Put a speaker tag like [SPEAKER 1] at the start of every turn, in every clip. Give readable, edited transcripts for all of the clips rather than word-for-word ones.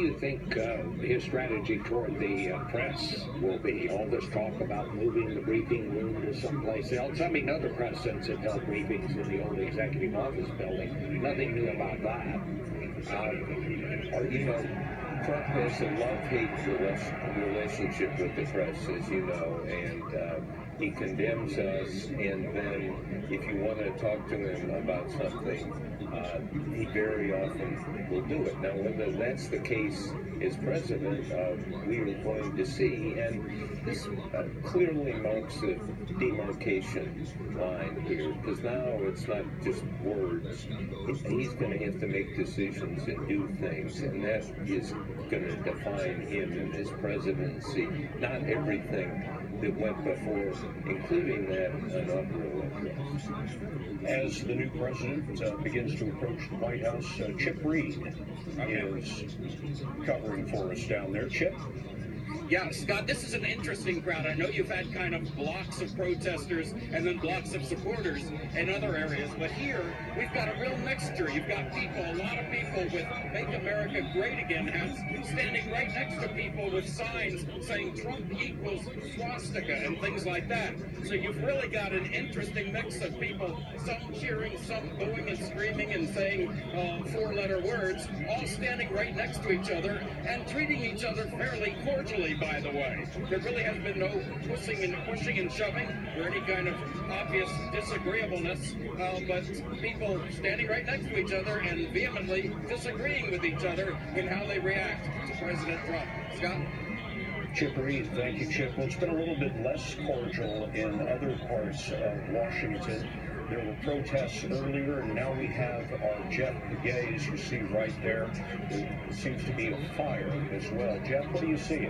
[SPEAKER 1] you think his strategy toward the press will be? All this talk about moving the briefing room to someplace else. I mean, other presidents have held briefings in the old executive office building. Nothing new about that.
[SPEAKER 2] Trump has a love-hate relationship with the press, as you know, and he condemns us, and then if you want to talk to him about something, he very often will do it. Now, whether that's the case as president, we are going to see, and this clearly marks a demarcation line here, because now it's not just words. He's going to have to make decisions and do things, and that is going to define him in his presidency. Not everything that went before, including that inaugural address.
[SPEAKER 3] As the new president begins to approach the White House, Chip Reed is covering for us down there. Chip?
[SPEAKER 4] Yeah, Scott, this is an interesting crowd. I know you've had kind of blocks of protesters and then blocks of supporters in other areas, but here we've got a real mixture. You've got people, a lot of people with Make America Great Again hats, standing right next to people with signs saying Trump equals swastika and things like that. So you've really got an interesting mix of people, some cheering, some booing and screaming and saying four-letter words, all standing right next to each other and treating each other fairly cordially, by the way. There really has been no pushing and shoving or any kind of obvious disagreeableness, but people standing right next to each other and vehemently disagreeing with each other in how they react to President Trump. Scott?
[SPEAKER 3] Chip Reed, thank you, Chip. Well, it's been a little bit less cordial in other parts of Washington. There were protests earlier, and now we have our Jeff Gaze, you see right there. There seems to be a fire as well. Jeff, what do you see?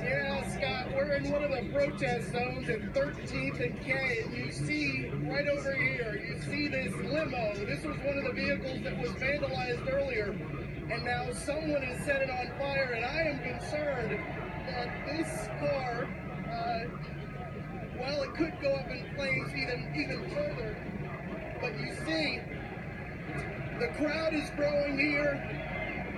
[SPEAKER 5] Yeah, Scott, we're in one of the protest zones at 13th and K, and you see right over here, you see this limo. This was one of the vehicles that was vandalized earlier, and now someone has set it on fire, and I am concerned that this car, well, it could go up in flames even further. But you see, the crowd is growing here.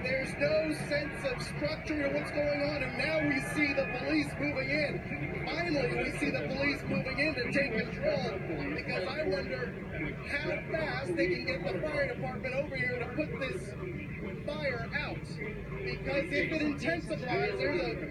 [SPEAKER 5] There's no sense of structure to what's going on, and now we see the police moving in. Finally, we see the police moving in to take control, because I wonder how fast they can get the fire department over here to put this fire out. Because if it intensifies, there's a